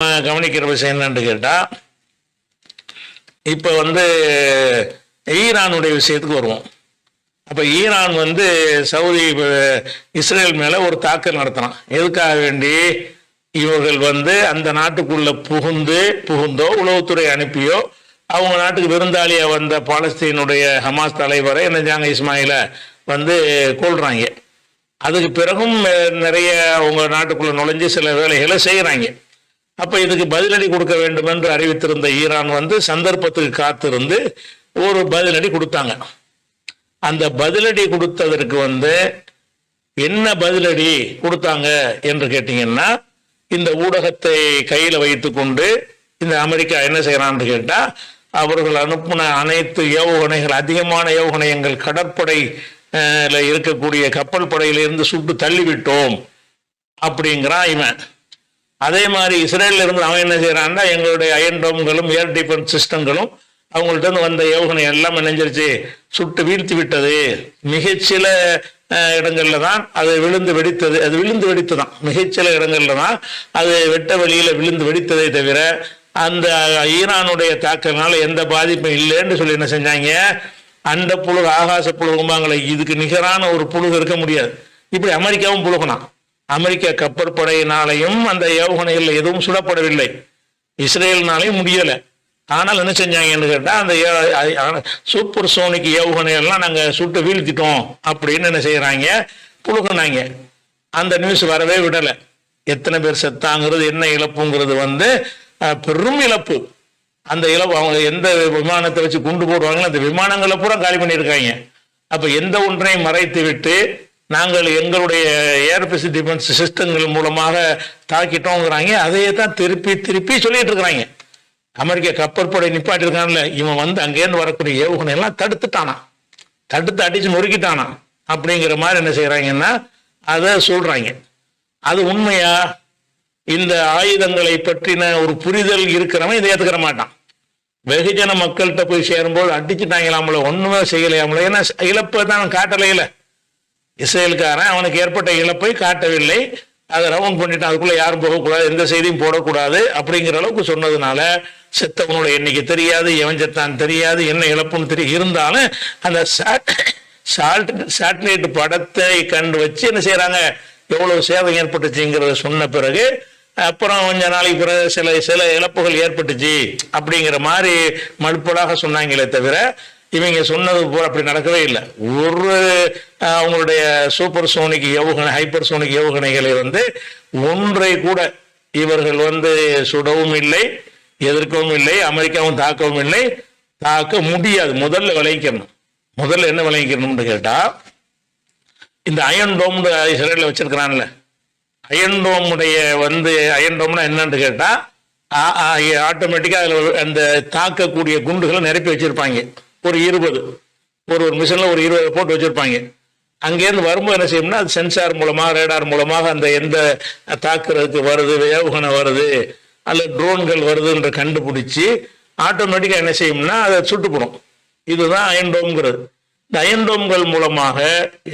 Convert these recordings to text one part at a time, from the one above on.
கவனிக்கிற விஷயம் என்னன்னு கேட்டால், இப்போ ஈரானுடைய விஷயத்துக்கு வருவோம். அப்போ ஈரான் சவுதி இஸ்ரேல் மேலே ஒரு தாக்கல் நடத்தினான். எதுக்காக வேண்டி? இவர்கள் அந்த நாட்டுக்குள்ள புகுந்தோ உளவுத்துறை அனுப்பியோ அவங்க நாட்டுக்கு விருந்தாளியாக வந்த பாலஸ்தீனுடைய ஹமாஸ் தலைவரை என்ன இஸ்மாயிலை கொள்றாங்க. அதுக்கு பிறகும் நிறைய அவங்க நாட்டுக்குள்ள நுழைஞ்சு சில வேலைகளை செய்கிறாங்க. அப்போ இதுக்கு பதிலடி கொடுக்க வேண்டும் என்று அறிவித்திருந்த ஈரான் சந்தர்ப்பத்துக்கு காத்திருந்து ஒரு பதிலடி கொடுத்தாங்க. அந்த பதிலடி கொடுத்ததற்கு என்ன பதிலடி கொடுத்தாங்க என்று கேட்டீங்கன்னா, இந்த ஊடகத்தை கையில் வைத்து கொண்டு இந்த அமெரிக்கா என்ன செய்யறான்னு கேட்டா, அவர்கள் அனுப்பின அனைத்து ஏவுகணைகள், அதிகமான ஏவுகணை எங்கள் கடற்படை இருக்கக்கூடிய கப்பல் படையிலிருந்து சுட்டு தள்ளிவிட்டோம் அப்படிங்கிறான் இவன். அதே மாதிரி இஸ்ரேலில் இருந்து அவன் என்ன செய்யறான்னா, எங்களுடைய அயன் டோம்களும் ஏர் டிஃபென்ஸ் சிஸ்டங்களும் அவங்கள்ட்ட வந்த ஏவுகணை எல்லாம் நினைஞ்சிருச்சு, சுட்டு வீழ்த்தி விட்டது. மிகச்சில இடங்கள்ல தான் அது விழுந்து வெடித்தது. அது விழுந்து வெடித்துதான், மிகச்சில இடங்கள்ல தான் அது வெட்ட வழியில விழுந்து வெடித்ததை தவிர அந்த ஈரானுடைய தாக்கல்னால எந்த பாதிப்பும் இல்லைன்னு சொல்லி என்ன செஞ்சாங்க, அந்த புழுகு, ஆகாச புழுகும்பாங்களை, இதுக்கு நிகரான ஒரு புழுகு இருக்க முடியாது. இப்படி அமெரிக்காவும் புழுகலாம். அமெரிக்க கப்பற்படையினாலையும் அந்த ஏவுகணைகள் எதுவும் சுடப்படவில்லை, இஸ்ரேல்னாலையும் முடியலை. ஆனால் என்ன செஞ்சாங்கன்னு கேட்டால், அந்த சூப்பர் சோனிக் ஏவுகணைகள்லாம் நாங்கள் சுட்டு வீழ்த்திட்டோம் அப்படின்னு என்ன செய்கிறாங்க, புழுகுனாங்க. அந்த நியூஸ் வரவே விடலை. எத்தனை பேர் செத்தாங்கிறது, என்ன இழப்புங்கிறது பெரும் இழப்பு. அந்த இழப்பு அவங்க எந்த விமானத்தை வச்சு குண்டு போடுவாங்களோ அந்த விமானங்களை பூரா காலி பண்ணியிருக்காங்க. அப்போ எந்த ஒன்றையும் மறைத்து விட்டு நாங்கள் எங்களுடைய ஏர்பேஸ் டிஃபென்ஸ் சிஸ்டங்கள் மூலமாக தாக்கிட்டோங்கிறாங்க. அதையே தான் திருப்பி திருப்பி சொல்லிட்டு இருக்கிறாங்க. அமெரிக்க கப்பற்படை நிப்பாட்டிருக்கான்ல, இவன் அங்கேருந்து வரக்கூடிய ஏவுகணை எல்லாம் தடுத்துட்டானா, தடுத்து அடிச்சு நொறுக்கிட்டானா அப்படிங்கிற மாதிரி என்ன செய்யறாங்கன்னா அதை சொல்றாங்க. அது உண்மையா? இந்த ஆயுதங்களை பற்றின ஒரு புரிதல் இருக்கிறவன் இதை ஏத்துக்கிற மாட்டான். வெகுஜன மக்கள்கிட்ட போய் சேரும்போது அடிச்சுட்டாங்களாமல, ஒண்ணுமே செய்யலையாமல. ஏன்னா இழப்பை தான் காட்டலையில. இஸ்ரேலுக்காரன் அவனுக்கு ஏற்பட்ட இழப்பை காட்டவில்லை, அதை ரவுண்ட் பண்ணிட்டு அதுக்குள்ள யாரும் போகக்கூடாது, எந்த செய்தியும் போடக்கூடாது அப்படிங்கிற அளவுக்கு சொன்னதுனால செத்தவனோட எண்ணிக்கை தெரியாது, எவன் செத்தான் தெரியாது, என்ன இழப்புன்னு தெரியும். இருந்தாலும் அந்த சேட்டலைட் படத்தை கண்டு வச்சு என்ன செய்யறாங்க, எவ்வளவு சேதம் ஏற்பட்டுச்சுங்கிறத சொன்ன பிறகு அப்புறம் கொஞ்ச நாளைக்கு பிறகு சில இழப்புகள் ஏற்பட்டுச்சு அப்படிங்கிற மாதிரி மறுப்படாக சொன்னாங்களே தவிர இவங்க சொன்னது போல அப்படி நடக்கவே இல்லை. ஒரு அவங்களுடைய சூப்பர் சோனிக் ஏவுகணை, ஹைப்பர் சோனிக் ஏவுகணைகளை ஒன்றை கூட இவர்கள் சுடவும் இல்லை, எதிர்க்கவும் இல்லை, அமெரிக்காவும் தாக்கவும் இல்லை, தாக்க முடியாது. முதல்ல விளைவிக்கணும். முதல்ல என்ன விளைவிக்கணும்னு கேட்டா, இந்த அயன் டோம் இஸ்ரேலில் வச்சிருக்கிறான்ல, அயன் டோமுடைய அயன் டோம்னா என்னன்னு கேட்டா, ஆட்டோமேட்டிக்கா அதில் அந்த தாக்கக்கூடிய குண்டுகளை நிரப்பி வச்சிருப்பாங்க. ஒரு 20 ஒரு மிஷின்ல ஒரு 20 போட்டு வச்சிருப்பாங்க. அங்கேருந்து வரும்போது என்ன செய்யணும்னா, அது சென்சார் மூலமாக, ரேடார் மூலமாக அந்த எந்த தாக்குறதுக்கு வருது, ஏவுகணை வருது அல்லது ட்ரோன்கள் வருதுன்ற கண்டுபிடிச்சி ஆட்டோமேட்டிக்காக என்ன செய்யும்னா அதை சுட்டுப்படும். இதுதான் அயன் டோம்ங்கிறது. இந்த அயன் டோம்கள் மூலமாக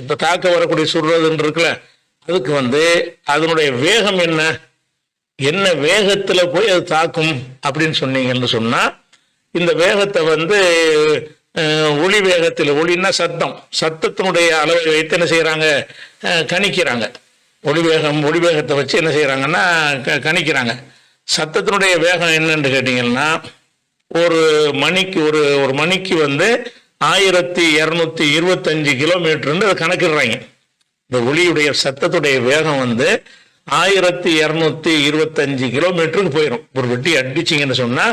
இப்போ தாக்க வரக்கூடிய சுடுறதுன்னு இருக்குல்ல, அதுக்கு அதனுடைய வேகம் என்ன வேகத்தில் போய் அது தாக்கும் அப்படின்னு சொன்னீங்கன்னு சொன்னால், இந்த வேகத்தை ஒளி வேகத்தில், ஒளின்னா சத்தத்தினுடைய அளவை வைத்து என்ன செய்யறாங்க, கணிக்கிறாங்க. ஒளி வேகத்தை வச்சு என்ன செய்யறாங்கன்னா கணிக்கிறாங்க. சத்தத்தினுடைய வேகம் என்னன்னு கேட்டீங்கன்னா, ஒரு மணிக்கு ஒரு மணிக்கு 1225 கிலோமீட்டர்னு அதை கணக்கிடுறாங்க. இந்த ஒளியுடைய சத்தத்துடைய வேகம் 1225 கிலோமீட்டருக்கு போயிடும். ஒரு வெட்டி அடிச்சிங்கன்னு சொன்னா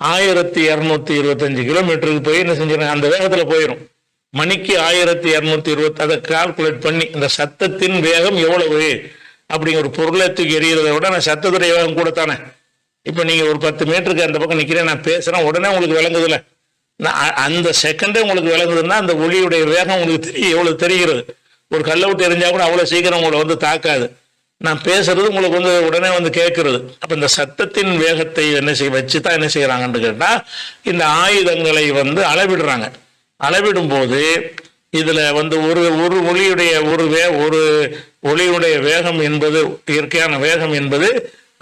1225 கிலோமீட்டருக்கு போய் என்ன செஞ்சிடறாங்க, அந்த வேகத்துல போயிடும். மணிக்கு 1220, அதை கால்குலேட் பண்ணி இந்த சத்தத்தின் வேகம் எவ்வளவு அப்படிங்கிற ஒரு பொருளை தூக்கி எறிகிறத விட நான் சத்தத்துடைய வேகம் கூட தானே. இப்போ நீங்க ஒரு 10 மீட்டருக்கு அந்த பக்கம் நிக்கிறேன், நான் பேசுறேன், உடனே உங்களுக்கு விளங்குதுல, அந்த செகண்டே உங்களுக்கு விளங்குதுன்னா அந்த ஒளியுடைய வேகம் உங்களுக்கு எவ்வளவு தெரிகிறது. ஒரு கல்லை விட்டு எரிஞ்சா கூட அவ்வளவு சீக்கிரம் உங்களை தாக்காது. நான் பேசுறது உங்களுக்கு உடனே கேட்கறது. அப்ப இந்த சத்தத்தின் வேகத்தை வச்சுதான் என்ன செய்யறாங்கன்னு கேட்டா, இந்த ஆயுதங்களை அளவிடுறாங்க. அளவிடும் போது இதுல ஒரு ஒளியுடைய ஒரு ஒளியுடைய வேகம் என்பது, இயற்கையான வேகம் என்பது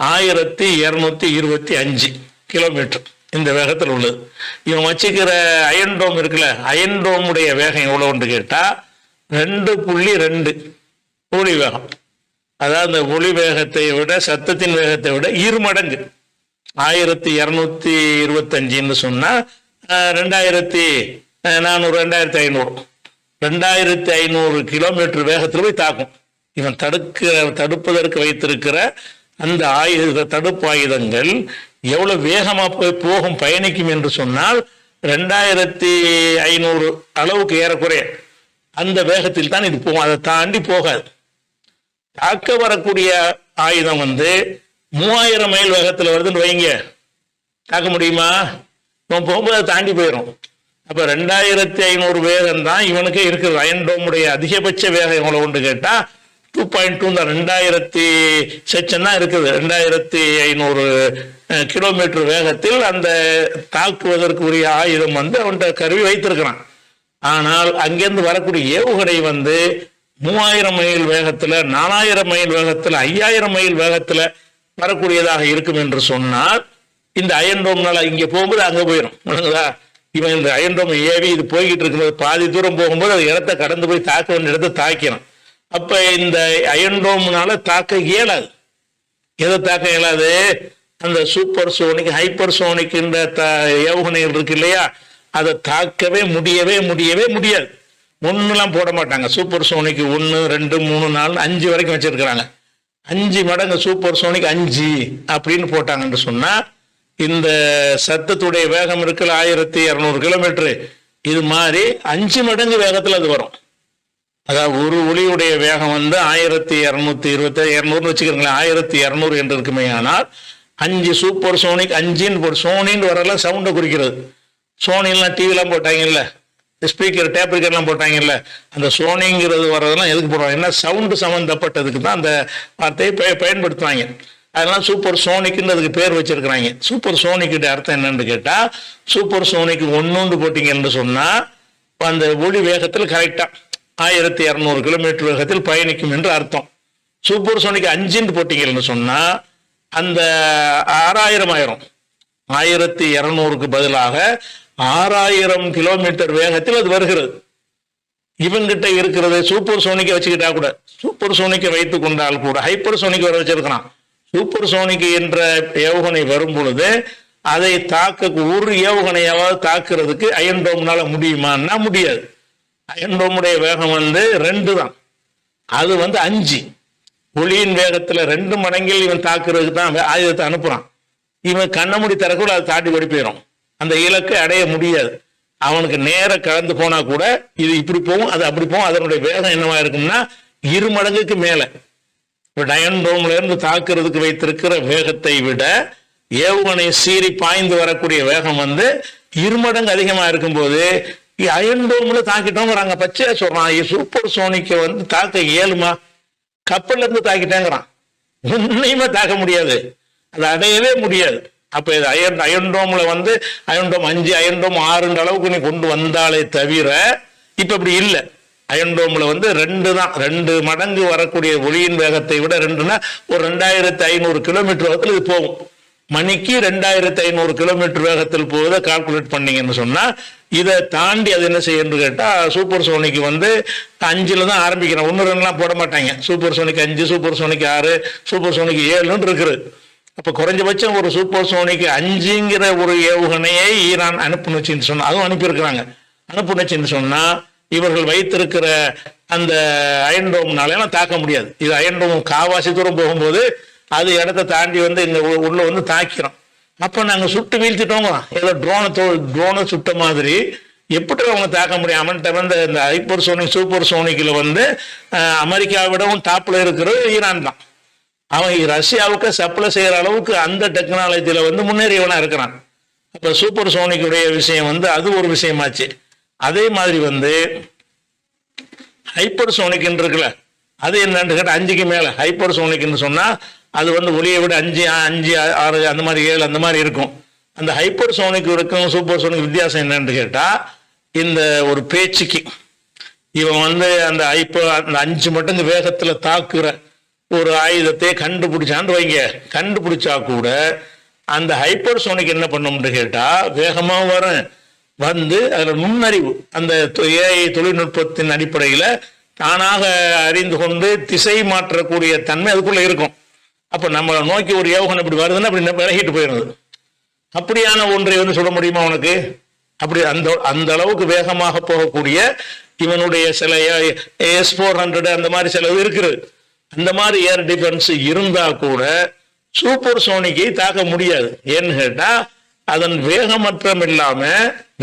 1225 கிலோமீட்டர் இந்த வேகத்தில் உள்ளது. இவன் வச்சுக்கிற அயன்டோம் இருக்குல்ல, அயன்டோமுடைய வேகம் எவ்வளோன்னு கேட்டால் 2.2 ஒளி வேகம். அதாவது அந்த ஒளி வேகத்தை விட, சத்தத்தின் வேகத்தை விட 2 மடங்கு. 1225 சொன்னா 2400 2500 கிலோமீட்டர் வேகத்தில் போய் தாக்கும். இவன் தடுப்பதற்கு வைத்திருக்கிற அந்த தடுப்பு ஆயுதங்கள் எவ்வளவு வேகமா போய் பயணிக்கும் என்று சொன்னால் 2500 அளவுக்கு ஏறக்குறைய அந்த வேகத்தில் தான் இது போகும். அதை தாண்டி போகாது. தாக்க வரக்கூடிய ஆயுதம் 3000 மைல் வேகத்தில் வருதுன்னு வைங்க, தாக்க முடியுமா? இவன் போகும்போது அதை தாண்டி போயிடும். அப்ப 2500 வேகம் தான் இவனுக்கே இருக்குது. அயன்டோமுடைய அதிகபட்ச வேகம் எவ்வளவு ஒன்று கேட்டா 2.2 தான். 2000 செக்ஷன் தான் இருக்குது. 2500 கிலோமீட்டர் வேகத்தில் அந்த தாக்குவதற்கு உரிய ஆயுதம் அவன்கிட்ட கருவி வைத்திருக்கிறான். ஆனால் அங்கிருந்து வரக்கூடிய ஏவுகணை 3000 மைல் வேகத்துல, 4000 மைல் வேகத்துல, 5000 மைல் வேகத்துல வரக்கூடியதாக இருக்கும் என்று சொன்னால் இந்த அயன்டோம்னால இங்க போகும்போது அங்க போயிடும். இவன் இந்த அயன்டோம் ஏவி இது போய்கிட்டு இருக்கும்போது பாதி தூரம் போகும்போது அது இடத்த கடந்து போய் தாக்க வேண்டிய இடத்தை தாக்கணும். அப்ப இந்த அயன்டோம்னால தாக்க இயலாது. எதை தாக்க இயலாது? அந்த சூப்பர் சோனிக், ஹைப்பர் சோனிக் ஏவுகணைகள் இருக்கு இல்லையா, அதை தாக்கவே முடியவே முடியாது. ஒன்னுலாம் போட மாட்டாங்க. சூப்பர் சோனிக் 1, 2, 3, 4, 5 வரைக்கும் வச்சிருக்கிறாங்க. 5 மடங்கு சூப்பர் சோனிக் 5 அப்படின்னு போட்டாங்கன்னு சொன்னா இந்த சத்தத்துடைய வேகம் இருக்குல்ல 1200 கிலோமீட்டர், இது மாதிரி 5 மடங்கு வேகத்துல அது வரும். அதாவது ஒரு ஒளியுடைய வேகம் 1220 வச்சுக்கிறீங்களா, 1200 என்று இருக்குமே. ஆனால் 5 சூப்பர் சோனிக் 5 சோனின்னு வரலாம் சவுண்டை குறிக்கிறது. சோனிலாம் டிவிலாம் போட்டாங்கல்ல, ஸ்பீக்கர் டேப் ரிக்கார்ட்லாம் போட்டாங்கல்ல, அந்த சோனிங்கிறது வர்றதெல்லாம் எதுக்கு போடுவாங்க? ஏன்னா சவுண்டு சம்மந்தப்பட்டதுக்கு தான் அந்த வார்த்தையை பயன்படுத்துவாங்க. அதெல்லாம் சூப்பர் சோனிக்னு அதுக்கு பேர் வச்சிருக்கிறாங்க. சூப்பர் சோனிக்கிட்ட அர்த்தம் என்னன்னு கேட்டா, சூப்பர் சோனிக் 1 போட்டீங்கன்னு சொன்னா அந்த ஒளி வேகத்தில் கரெக்டா 1200 கிலோமீட்டர் வேகத்தில் பயணிக்கும் என்று அர்த்தம். சூப்பர் சோனிக் 5 போட்டீங்கன்னு சொன்னா அந்த 6000 ஆயிரும். 1200க்கு பதிலாக 6000 கிலோமீட்டர் வேகத்தில் அது வருகிறது. இவங்கிட்ட இருக்கிறது சூப்பர் சோனிக்கை வச்சுக்கிட்டா கூட, சூப்பர் சோனிக்கை வைத்துக் கொண்டால் கூட ஹைப்பர் சோனிக் வர வச்சிருக்கிறான். சூப்பர் சோனிக் என்ற ஏவுகணை வரும் பொழுது அதை தாக்க ஒரு ஏவுகணையாவது தாக்குறதுக்கு அயன்டோம்னால முடியுமான்னா முடியாது. அயன்டோமுடைய வேகம் 2 தான். அது 5 ஒளியின் வேகத்துல 2 மடங்கில் இவன் தாக்குறதுக்கு தான் ஆயுதத்தை அனுப்புறான். இவன் கண்ண மூடி திறக்கூட அதை தாண்டி ஓடி போயிடும். அந்த இலக்கை அடைய முடியாது. அவனுக்கு நேர கலந்து போனா கூட இது இப்படி போகும், அது அப்படி போகும். அதனுடைய வேகம் என்னவா இருக்கும்னா 2 மடங்குக்கு மேல. அயன்டோம்ல இருந்து தாக்குறதுக்கு வைத்திருக்கிற வேகத்தை விட ஏவுகணை சீறி பாய்ந்து வரக்கூடிய வேகம் 2 மடங்கு அதிகமா இருக்கும்போது அயன்டோம்ல தாக்கிட்டோம் வராங்க. பச்சையா சொல்றான், சூப்பர் சோனிக்க தாக்க இயலுமா? கப்பல்ல இருந்து தாக்கிட்டேங்கிறான். உன்னையுமே தாக்க முடியாது, அது அடையவே முடியாது. அப்ப இது அயன்டோம்ல அயன்டோம் 5 அயன்டோம் 6 அளவுக்கு நீ கொண்டு வந்தாலே தவிர இப்ப இப்படி இல்லை. அயன்டோம்ல 2 தான். 2 மடங்கு வரக்கூடிய ஒளியின் வேகத்தை விட 2னா ஒரு 2500 கிலோமீட்டர் வேகத்தில் இது போகும். மணிக்கு 2500 கிலோமீட்டர் வேகத்தில் போவதை கால்குலேட் பண்ணீங்கன்னு சொன்னா இதை தாண்டி அது என்ன செய்யணும்னு கேட்டா சூப்பர் சோனிக் 5ல தான் ஆரம்பிக்கிறேன். 1, 2லாம் போட மாட்டாங்க. Super sonic 5, super sonic 6, super sonic 7 இருக்குது. அப்ப குறைஞ்சபட்சம் ஒரு சூப்பர் சோனிக் 5ங்கிற ஒரு ஏவுகணையை ஈரான் அனுப்புனுச்சுன்னு சொன்னா, அதுவும் அனுப்பியிருக்கிறாங்க. அனுப்புனுச்சுன்னு சொன்னா இவர்கள் வைத்திருக்கிற அந்த அயன்டோம்னால தாக்க முடியாது. இது அயன்டோம் காவாசி தூரம் போகும்போது அது இடத்த தாண்டி இங்க உள்ள தாக்கிறோம். அப்ப நாங்க சுட்டு வீழ்த்திட்டோங்க. ஏதோ ட்ரோனை சுட்ட மாதிரி எப்படி அவங்க தாக்க முடியும்? அவன்கிட்ட இந்த ஹைப்பர் சோனிக் சூப்பர் சோனிக்ல அமெரிக்காவை விடவும் டாப்ல இருக்கிறது ஈரான் தான். அவன் ரஷ்யாவுக்கு சப்ளை செய்யற அளவுக்கு அந்த டெக்னாலஜியில முன்னேறியவனா இருக்கிறான். அப்ப சூப்பர் சோனிக்குடைய விஷயம் அது ஒரு விஷயமாச்சு. அதே மாதிரி ஹைப்பர் சோனிக் இருக்குல்ல, அது என்னன்னு கேட்டா 5க்கு மேல ஹைப்பர் சோனிக்னு சொன்னா அது ஒளியை விட 5, 6 அந்த மாதிரி 7 அந்த மாதிரி இருக்கும். அந்த ஹைப்பர் சோனிக் இருக்கும் சூப்பர் சோனிக் வித்தியாசம் என்னன்னு கேட்டா, இந்த ஒரு பேச்சுக்கு இவன் அந்த 5 மடங்கு வேகத்துல தாக்குற ஒரு ஆயுதத்தை கண்டுபிடிச்சான்னு வைங்க, கண்டுபிடிச்சா கூட அந்த ஹைப்பர்சோனிக் என்ன பண்ணும்னு கேட்டா வேகமாக வரும், வந்து அதில் நுண்ணறிவு அந்த ஏஐ தொழில்நுட்பத்தின் அடிப்படையில் தானாக அறிந்து கொண்டு திசை மாற்றக்கூடிய தன்மை அதுக்குள்ள இருக்கும். அப்போ நம்மளை நோக்கி ஒரு ஏவுகணை இப்படி வருதுன்னா அப்படி விலகிட்டு போயிடுது. அப்படியான ஒன்றை வந்து சொல்ல முடியுமா உனக்கு? அப்படி அந்த அளவுக்கு வேகமாக போகக்கூடிய இவனுடைய சில S-400 அந்த மாதிரி சில இருக்கிறது. அந்த மாதிரி ஏர் டிஃபென்ஸ் இருந்தா கூட சூப்பர் சோனிக்கை தாக்க முடியாது. ஏன்னு கேட்டா அதன் வேகமற்றம் இல்லாம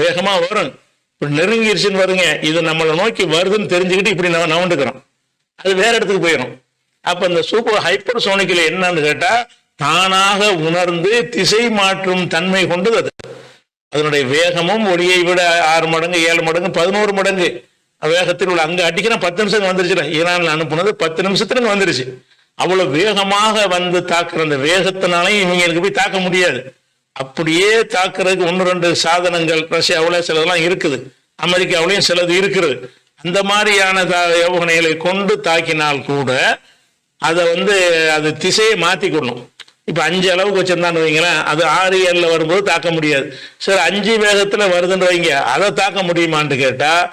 வேகமா வரும். இப்ப நெருங்கிருச்சுன்னு வருங்க, இது நம்மளை நோக்கி வருதுன்னு தெரிஞ்சுக்கிட்டு இப்படி நம்ம நவண்டுக்கிறோம், அது வேற இடத்துக்கு போயிடும். அப்ப இந்த சூப்பர் ஹைப்பர் சோனிக்ல என்னன்னு கேட்டா தானாக உணர்ந்து திசை மாற்றும் தன்மை கொண்டது. அது அதனுடைய வேகமும் ஒளியை விட 6 மடங்கு 7 மடங்கு 11 மடங்கு வேகத்தில் உள்ள. அங்க அடிக்கிறேன் 10 நிமிஷம் வந்துருச்சு, ஈரான்ல அனுப்புனது 10 நிமிஷத்துல வந்துருச்சு. அவ்வளவு வேகமாக வந்து தாக்குற அந்த வேகத்தினாலையும் இவங்களுக்கு போய் தாக்க முடியாது. அப்படியே தாக்குறதுக்கு 1-2 சாதனங்கள் ரஷ்யாவில் சிலதெல்லாம் இருக்குது, அமெரிக்காவிலையும் சிலது இருக்கிறது. அந்த மாதிரியான ஏவுகணைகளை கொண்டு தாக்கினால் கூட அதை வந்து அது திசையை மாற்றி கொள்ளும். இப்போ 5 அளவுக்கு வச்சிருந்தான்னு வைங்களேன், அது 6-7 வரும்போது தாக்க முடியாது. சரி 5 வேகத்தில் வருதுன்னு வைங்க, அதை தாக்க முடியுமான்னு கேட்டால்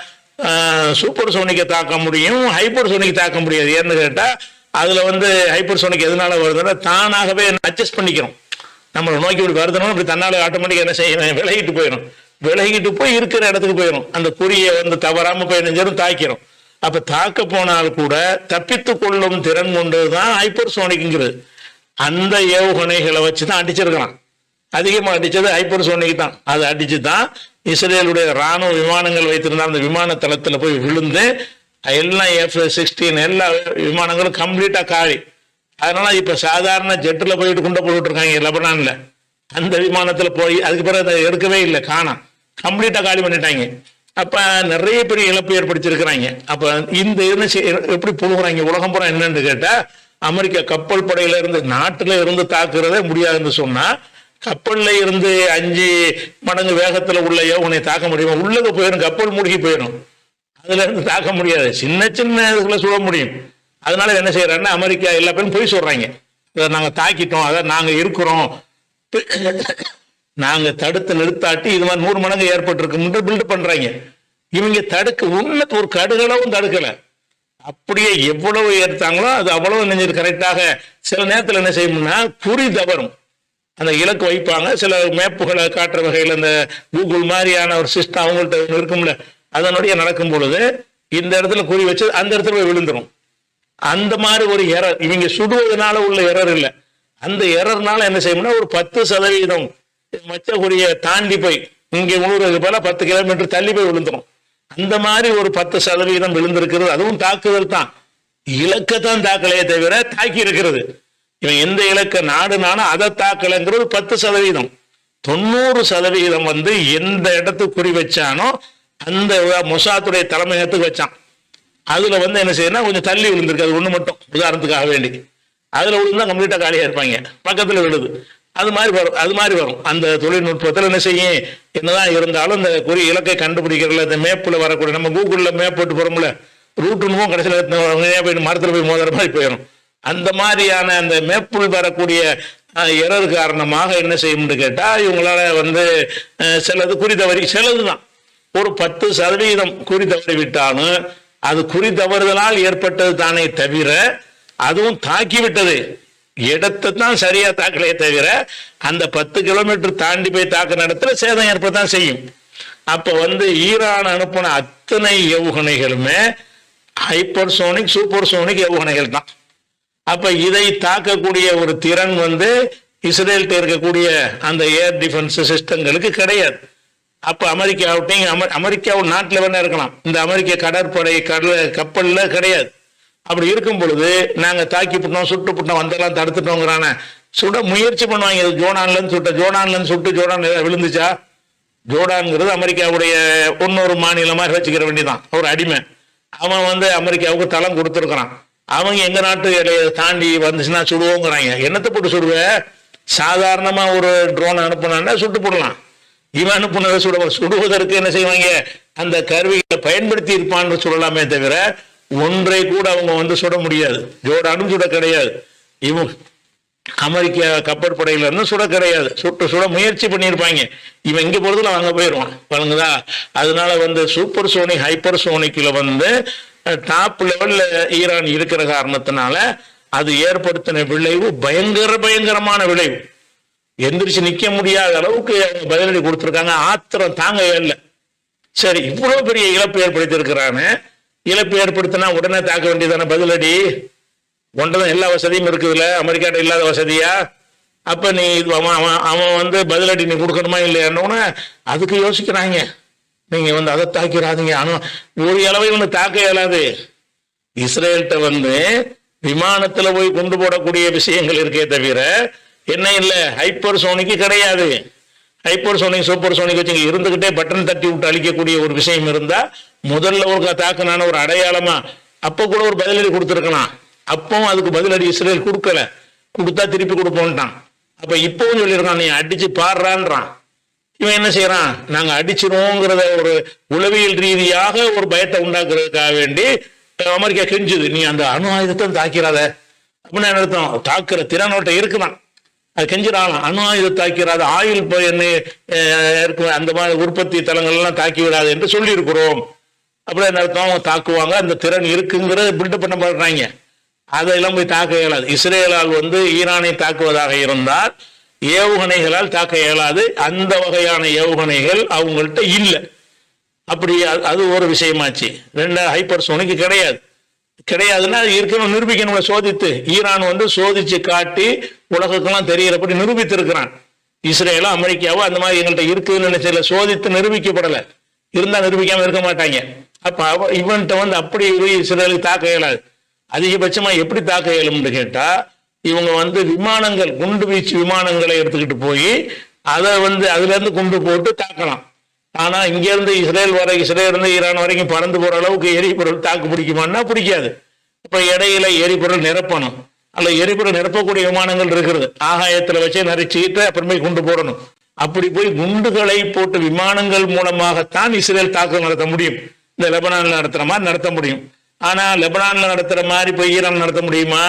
சூப்பர் சோனிக்கை தாக்க முடியும், ஹைப்பர் சோனிக் தாக்க முடியாது. ஏன்னு கேட்டால் அதில் வந்து ஹைப்பர் சோனிக் எதனால வருதுன்னா தானாகவே அட்ஜஸ்ட் பண்ணிக்கிறோம். நம்மளை நோக்கி இப்படி வருதுன்னா இப்படி தன்னால் ஆட்டோமேட்டிக் என்ன செய்யணும், விலகிட்டு போயிடும். விலகிட்டு போய் இருக்கிற இடத்துக்கு போயிடும், அந்த குறியை வந்து தவறாமல் போய் நெஞ்சரும் தாக்கிறோம். அப்போ தாக்க போனால் கூட தப்பித்து கொள்ளும் திறன் கொண்டதுதான் ஹைப்பர் சோனிக்ங்கிறது. அந்த ஏவுகணைகளை வச்சு தான் அடிச்சிருக்கலாம். அதிகமாக அடித்தது ஹைப்பர் சோனிக் தான். அதை அடித்து தான் இஸ்ரேலுடைய இராணுவ விமானங்கள் வைத்திருந்த அந்த விமான தளத்தில் போய் விழுந்து எல்லாம் F-16 எல்லா விமானங்களும் கம்ப்ளீட்டாக காலி. அதனால இப்போ சாதாரண ஜெட்டில் போயிட்டு கொண்டு போட்டுருக்காங்க லெபனானில். அந்த விமானத்தில் போய் அதுக்கு பிறகு அதை எடுக்கவே இல்லை, காணாம், கம்ப்ளீட்டாக காலி பண்ணிட்டாங்க. அப்போ நிறைய பெரிய இழப்பு ஏற்படுத்தியிருக்கிறாங்க. அப்போ இந்த எப்படி புழுகுறாங்க உலகம் பூரா என்னன்னு கேட்டால் அமெரிக்கா கப்பல் படையில இருந்து நாட்டில் இருந்து தாக்குறதே முடியாதுன்னு சொன்னா கப்பல்ல இருந்து 5 மடங்கு வேகத்துல உள்ள ஏவுகணை தாக்க முடியுமா? உள்ளக போயிடும், கப்பல் மூழ்கி போயிடும், அதுல இருந்து தாக்க முடியாது. சின்ன சின்ன இதுக்குள்ள சுட முடியும். அதனால என்ன செய்யறாங்கன்னா அமெரிக்கா எல்லா பேரும் போய் சொல்றாங்க, நாங்க தாக்கிட்டோம், அதான் நாங்க இருக்கிறோம், நாங்க தடுத்து நிறுத்தாட்டி இது மாதிரி 100 மடங்கு ஏற்பட்டிருக்கு பில்டு பண்றாங்க. இவங்க தடுக்க உன்னத்து ஒரு கடுகளவும் தடுக்கல. அப்படியே எவ்வளவு ஏற்றாங்களோ அது அவ்வளவு நெஞ்சு கரெக்டாக. சில நேரத்தில் என்ன செய்யணும்னா குறி தவறும், அந்த இலக்கு வைப்பாங்க. சில மேப்புகளை காட்டுற வகையில் அந்த கூகுள் மாதிரியான ஒரு சிஸ்டம் அவங்கள்ட்ட இருக்கும்ல, அதனுடைய நடக்கும் பொழுது இந்த இடத்துல குறி வச்சு அந்த இடத்துல போய் விழுந்துடும். அந்த மாதிரி ஒரு எரர் இவங்க சுடுவதனால உள்ள எரர் இல்லை. அந்த எரர்னால என்ன செய்யணும்னா ஒரு 10% மச்ச குறியை தாண்டி போய் இங்கே விழுறது போல 10 கிலோமீட்டர் தள்ளி போய் விழுந்துடும். அந்த மாதிரி ஒரு 10% விழுந்திருக்கிறது. அதுவும் தாக்குதல் தான், இலக்கத்தான் தாக்கலையே தவிர தாக்கி இருக்கிறது. இவன் எந்த இலக்க நாடுனாலும் அதை தாக்கலைங்கிறது 10%. 90% வந்து எந்த இடத்துக்கு குறி வச்சானோ அந்த மொசாத்துடைய தலைமையகத்துக்கு வச்சான். அதுல வந்து என்ன செய்யணும், கொஞ்சம் தள்ளி விழுந்திருக்கு, அது ஒண்ணு மட்டும் உதாரணத்துக்காக வேண்டி. அதுல விழுந்தா கம்ப்ளீட்டா காலியா இருப்பாங்க, பக்கத்துல விழுது. அது மாதிரி வரும். அந்த தொழில்நுட்பத்தில் என்ன செய்யும், என்னதான் இருந்தாலும் இந்த குறி இலக்கை கண்டுபிடிக்கிறதுல இந்த மேப்பில் வரக்கூடிய நம்ம கூகுளில் மேப் போட்டு போகிறோம்ல, ரூட்டுன்னு கடைசியில் போய் மரத்தில் போய் மோதுற மாதிரி போயிடும். அந்த மாதிரியான அந்த மேப்புள் வரக்கூடிய எரர் காரணமாக என்ன செய்யும்னு கேட்டால் இவங்களால வந்து சிலது குறி தவறி, சிலது தான் ஒரு 10% குறி தவறி விட்டாலும் அது குறி தவறுதலால் ஏற்பட்டது தானே தவிர அதுவும் தாக்கிவிட்டது இடத்தை தான் சரியா தாக்கலையே தவிர அந்த 10 கிலோமீட்டர் தாண்டி போய் தாக்குற இடத்துல சேதம் ஏற்படத்தான் செய்யும். அப்ப வந்து ஈரான் அனுப்பின அத்தனை ஏவுகணைகளுமே ஹைப்பர்சோனிக் சூப்பர்சோனிக் ஏவுகணைகள் தான். அப்ப இதை தாக்கக்கூடிய ஒரு திறன் வந்து இஸ்ரேல்கிட்ட இருக்கக்கூடிய அந்த ஏர் டிஃபென்ஸ் சிஸ்டங்களுக்கு கிடையாது. அப்ப அமெரிக்காவும் நாட்டில் வேணா இருக்கலாம், இந்த அமெரிக்க கடற்படை கப்பல்ல கிடையாது. அப்படி இருக்கும் பொழுது நாங்க தாக்கி விட்டோம் சுட்டு விட்டோம் வந்தெல்லாம் தடுத்துட்டோங்கிறான சுட முயற்சி பண்ணுவாங்க. ஜோர்டான்ல இருந்து சுட்டு ஜோர்டான் விழுந்துச்சா? ஜோர்டான்ங்கிறது அமெரிக்காவுடைய இன்னொரு மாநிலமா வச்சுக்கிற வேண்டியதான், ஒரு அடிமை. அவன் வந்து அமெரிக்காவுக்கு தளம் கொடுத்துருக்கிறான். அவங்க எங்க நாட்டு தாண்டி வந்துச்சுன்னா சுடுவோங்கிறாங்க. என்னத்தை போட்டு சுடுவ? சாதாரணமா ஒரு ட்ரோன் அனுப்புனா சுட்டு போடலாம். இவன் அனுப்புனதை சுடுவதற்கு என்ன செய்வாங்க, அந்த கருவிகளை பயன்படுத்தி இருப்பான்னு சொல்லலாமே தவிர ஒன்றை கூட அவங்க வந்து சுட முடியாது, ஜோர்டானும் சுட கிடையாது, இவங்க அமெரிக்க கப்பற்படையில இருந்து சுட கிடையாது, சுட முயற்சி பண்ணியிருப்பாங்க, இவன் இங்க பொறுத்தல அங்க போயிடுவான் வழங்குதா. அதனால வந்து சூப்பர் சோனிக் ஹைப்பர் சோனிக்ல வந்து டாப் லெவல்ல ஈரான் இருக்கிற காரணத்தினால அது ஏற்படுத்தின விளைவு பயங்கரமான விளைவு. எந்திரிச்சு நிக்க முடியாத அளவுக்கு பதிலடி கொடுத்துருக்காங்க. ஆத்திரம் தாங்க இல்லை. சரி, இவ்வளவு பெரிய இழப்பு ஏற்படுத்தி இருக்கிறான்னு, இழப்பு ஏற்படுத்தினா உடனே தாக்க வேண்டியதான பதிலடி. ஒன்றதான் எல்லா வசதியும் இருக்குதுல்ல, அமெரிக்காட்ட இல்லாத வசதியா? அப்ப நீ அவன் வந்து பதிலடி நீ கொடுக்கணுமா இல்லையான்னு அதுக்கு யோசிக்கிறாங்க. நீங்க வந்து அதை தாக்கிறாதீங்க, ஆனா ஒரு அளவை ஒன்று தாக்க இயலாது. இஸ்ரேல்கிட்ட வந்து விமானத்துல போய் கொண்டு போடக்கூடிய விஷயங்கள் இருக்கே தவிர என்ன இல்லை, ஹைப்பர் சோனிக்கு கிடையாது. ஹைப்பர் சோனிக் சூப்பர் சோனிக் வச்சு இருந்துகிட்டே பட்டன் தட்டி விட்டு அழிக்கக்கூடிய ஒரு விஷயம் இருந்தா முதல்ல ஒரு தாக்குனான ஒரு அடையாளமா அப்ப கூட ஒரு பதிலடி கொடுத்துருக்கலாம். அப்பவும் அதுக்கு பதிலடி இஸ்ரேல் கொடுக்கல, கொடுத்தா திருப்பி கொடுப்போம்ட்டான். அப்ப இப்பவும் சொல்லியிருக்கான், நீ அடிச்சு பாடுறான்றான். இவன் என்ன செய்யறான், நாங்க அடிச்சிருவோங்கிறத ஒரு உளவியல் ரீதியாக ஒரு பயத்தை உண்டாக்குறதுக்காக வேண்டி அமெரிக்கா கெஞ்சுது, நீ அந்த அணு ஆயுதத்தை தாக்கிறாத அப்படின்னு அர்த்தம். தாக்குற திறனோட்ட இருக்குதான், அது கெஞ்சிடலாம். அணு ஆயுதம் தாக்கிறாத, ஆயுள் இருக்கும் அந்த மாதிரி உற்பத்தி தளங்கள் எல்லாம் தாக்கி விடாது என்று சொல்லி இருக்கிறோம் அப்படின்னு அர்த்தம். அவங்க தாக்குவாங்க, அந்த திறன் இருக்குங்கிறத பில்டப் பண்ண பண்றாங்க. அதெல்லாம் போய் தாக்க இயலாது. இஸ்ரேலால் வந்து ஈரானை தாக்குவதாக இருந்தால் ஏவுகணைகளால் தாக்க இயலாது. அந்த வகையான ஏவுகணைகள் அவங்கள்ட்ட இல்லை. அப்படி அது ஒரு விஷயமாச்சு. ரெண்டாவது ஹைப்பர் சோனிக்கு கிடையாதுன்னா அது இருக்கணும், நிரூபிக்கணும். சோதித்து ஈரான் வந்து சோதிச்சு காட்டி உலகக்கெல்லாம் தெரியறபடி நிரூபித்து இருக்கிறான். இஸ்ரேலோ அமெரிக்காவோ அந்த மாதிரி எங்கள்கிட்ட இருக்குதுன்னு நினைச்சல, சோதித்து நிரூபிக்கப்படலை. இருந்தா நிரூபிக்காம இருக்க மாட்டாங்க. அப்ப இவன்கிட்ட வந்து அப்படி இஸ்ரேலுக்கு தாக்க இயலாது. அதிகபட்சமா எப்படி தாக்க இயலும்னு கேட்டா, இவங்க வந்து விமானங்கள், குண்டு வீச்சு விமானங்களை எடுத்துக்கிட்டு போய் அதை வந்து அதுல இருந்து குண்டு போட்டு தாக்கலாம். ஆனா இங்க இருந்து இஸ்ரேல் இருந்து ஈரான் வரைக்கும் பறந்து போற அளவுக்கு எரிபொருள் தாக்கு பிடிக்குமான்னா பிடிக்காது. இப்ப இடையில எரிபொருள் நிரப்பணும், அல்ல எரிபொருள் நிரப்பக்கூடிய விமானங்கள் இருக்கிறது, ஆகாயத்துல வச்சே நிறைச்சிட்டு அப்புறமே குண்டு போடணும். அப்படி போய் குண்டுகளை போட்டு விமானங்கள் மூலமாகத்தான் இஸ்ரேல் தாக்குதல் நடத்த முடியும். இந்த லெபனான்ல நடத்துற மாதிரி நடத்த முடியும். ஆனா லெபனான்ல நடத்துற மாதிரி போய் ஈரான் நடத்த முடியுமா?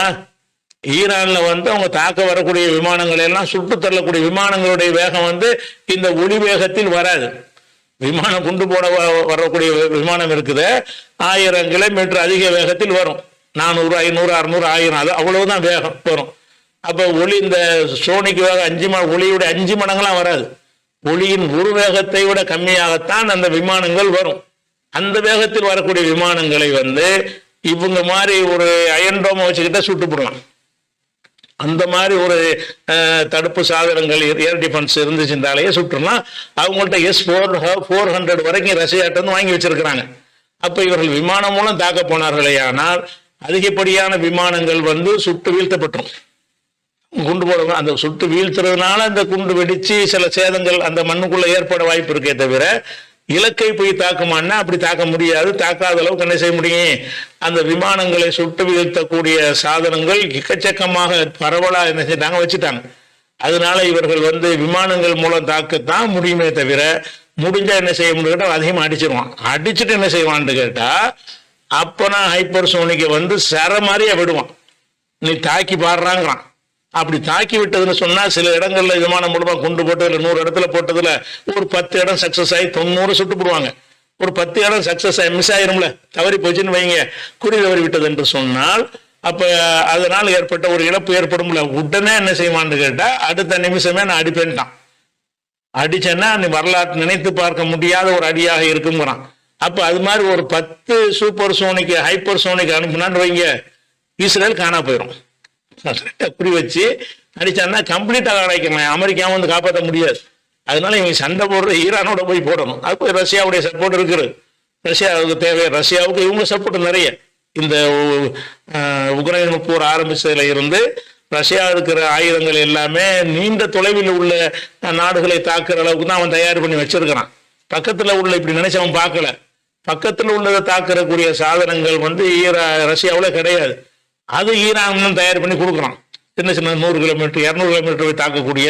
ஈரான்ல வந்து அவங்க தாக்க வரக்கூடிய விமானங்கள் எல்லாம் சுட்டு தள்ளக்கூடிய விமானங்களுடைய வேகம் வந்து இந்த ஒளி வேகத்தில் வராது. விமானம் குண்டு போட வரக்கூடிய விமானம் இருக்குது, 1000 கிலோமீட்டர் அதிக வேகத்தில் வரும். 400, 500, 600, 1000 அது அவ்வளவுதான் வேகம் வரும். அப்ப ஒளி இந்த சோனிக்கு வேகம் ஒளியுடைய 5 மடங்கெல்லாம் வராது. ஒளியின் ஒரு வேகத்தை விட கம்மியாகத்தான் அந்த விமானங்கள் வரும். அந்த வேகத்தில் வரக்கூடிய விமானங்களை வந்து இவங்க மாதிரி ஒரு அயன்டோமை வச்சுக்கிட்ட சுட்டு போடலாம். அந்த மாதிரி ஒரு தடுப்பு சாதனங்கள் ஏர் டிஃபென்ஸ் இருந்துச்சுனாலேயே சுட்டுலாம். அவங்கள்ட்ட S-400 வரைக்கும் ரஷ்யாட்ட வந்து வாங்கி வச்சிருக்கிறாங்க. அப்ப இவர்கள் விமானம் மூலம் தாக்க போனார்களே, ஆனால் அதிகப்படியான விமானங்கள் வந்து சுட்டு வீழ்த்தப்பட்டோம். குண்டு போட அந்த சுட்டு வீழ்த்துறதுனால அந்த குண்டு வெடிச்சு சில சேதங்கள் அந்த மண்ணுக்குள்ள ஏற்பட வாய்ப்பு இருக்கே தவிர இலக்கை போய் தாக்குமான்னா அப்படி தாக்க முடியாது. தாக்காத அளவுக்கு என்ன செய்ய முடியும், அந்த விமானங்களை சுட்டு வீழ்த்தக்கூடிய சாதனங்கள் எக்கச்சக்கமாக பரவலா என்ன செய்தாங்க வச்சுட்டாங்க. அதனால இவர்கள் வந்து விமானங்கள் மூலம் தாக்கத்தான் முடியுமே தவிர முடிஞ்சா என்ன செய்ய முடியும் கேட்டா அதிகமாக அடிச்சிருவான். அடிச்சுட்டு என்ன செய்வான்னு கேட்டா அப்பனா ஹைப்பர் சோனிக்கை வந்து சர மாதிரியா விடுவான். நீ தாக்கி பாடுறாங்கிறான். அப்படி தாக்கி விட்டதுன்னு சொன்னா சில இடங்கள்ல விமானம் மூலமா கொண்டு போட்டதுல 100 இடத்துல போட்டதுல ஒரு 10 இடம் சக்சஸ் ஆகி 90 சுட்டு போடுவாங்க. ஒரு 10 இடம் சக்சஸ் ஆகி மிஸ் ஆயிரும்ல, தவறி போச்சுன்னு வைங்க, குறி தவறி விட்டது என்று சொன்னால் அப்ப அதனால் ஏற்பட்ட ஒரு இழப்பு ஏற்படும்ல. உடனே என்ன செய்வான்னு கேட்டா அடுத்த நிமிஷமே நான் அடிப்பேன்ட்டான். அடிச்சேன்னா நீ வரலாற்று நினைத்து பார்க்க முடியாத ஒரு அடியாக இருக்குங்கிறான். அப்ப அது மாதிரி ஒரு 10 சூப்பர் சோனிக் ஹைப்பர் சோனிக் அனுப்புனான்னு வைங்க, இஸ்ரேல் காணா போயிடும். குறி வச்சு அடிச்சான்னா கம்ப்ளீட்டாக அடைக்கலாம். அமெரிக்காவை வந்து காப்பாற்ற முடியாது. அதனால இவங்க சண்டை போடுற ஈரானோட போய் போடணும். அது ரஷ்யாவுடைய சப்போர்ட் இருக்குது. ரஷ்யாவுக்கு தேவை, ரஷ்யாவுக்கு இவங்க சப்போர்ட் நிறைய. இந்த உக்ரைன் போர் ஆரம்பிச்சதுல இருந்து ரஷ்யா இருக்கிற ஆயுதங்கள் எல்லாமே நீண்ட தொலைவில் உள்ள நாடுகளை தாக்குற அளவுக்கு தான் அவன் தயார் பண்ணி வச்சிருக்கிறான். பக்கத்துல உள்ள இப்படி நினைச்சு அவன் பார்க்கல. பக்கத்துல உள்ளதை தாக்குறக்கூடிய சாதனங்கள் வந்து ரஷ்யாவுல கிடையாது. அது ஈரான் தயார் பண்ணி கொடுக்குறான். சின்ன சின்ன 100 கிலோமீட்டர் 200 கிலோமீட்டர் போய் தாக்கக்கூடிய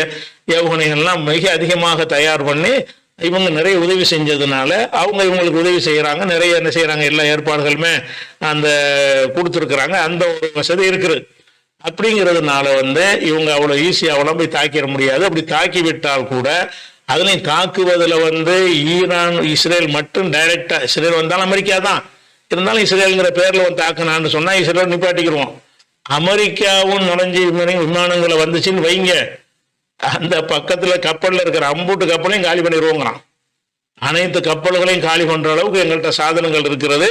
ஏவுகணைகள்லாம் மிக அதிகமாக தயார் பண்ணி இவங்க நிறைய உதவி செஞ்சதுனால அவங்க இவங்களுக்கு உதவி செய்கிறாங்க, நிறைய என்ன செய்கிறாங்க, எல்லா ஏற்பாடுகளுமே அந்த கொடுத்துருக்குறாங்க, அந்த ஒரு வசதி இருக்குது. அப்படிங்கிறதுனால இவங்க அவ்வளோ ஈஸியாக போய் தாக்கிட முடியாது. அப்படி தாக்கி விட்டால் கூட அதுலையும் தாக்குவதில் ஈரான் இஸ்ரேல் மட்டும் டைரக்டா, இஸ்ரேல் வந்தாலும் அமெரிக்கா தான் இருந்தாலும் இஸ்ரேலுங்கிற பேரில் தாக்குனான்னு சொன்னால் இஸ்ரேல் நிப்பாட்டிக்கிறோம். அமெரிக்காவும் நுழைஞ்சி விமானங்களை வந்துச்சுன்னு வைங்க, அந்த பக்கத்தில் கப்பலில் இருக்கிற அம்பூட்டு கப்பலையும் காலி பண்ணிடுவோங்கிறான். அனைத்து கப்பல்களையும் காலி பண்ணுற அளவுக்கு எங்கள்கிட்ட சாதனங்கள் இருக்கிறது.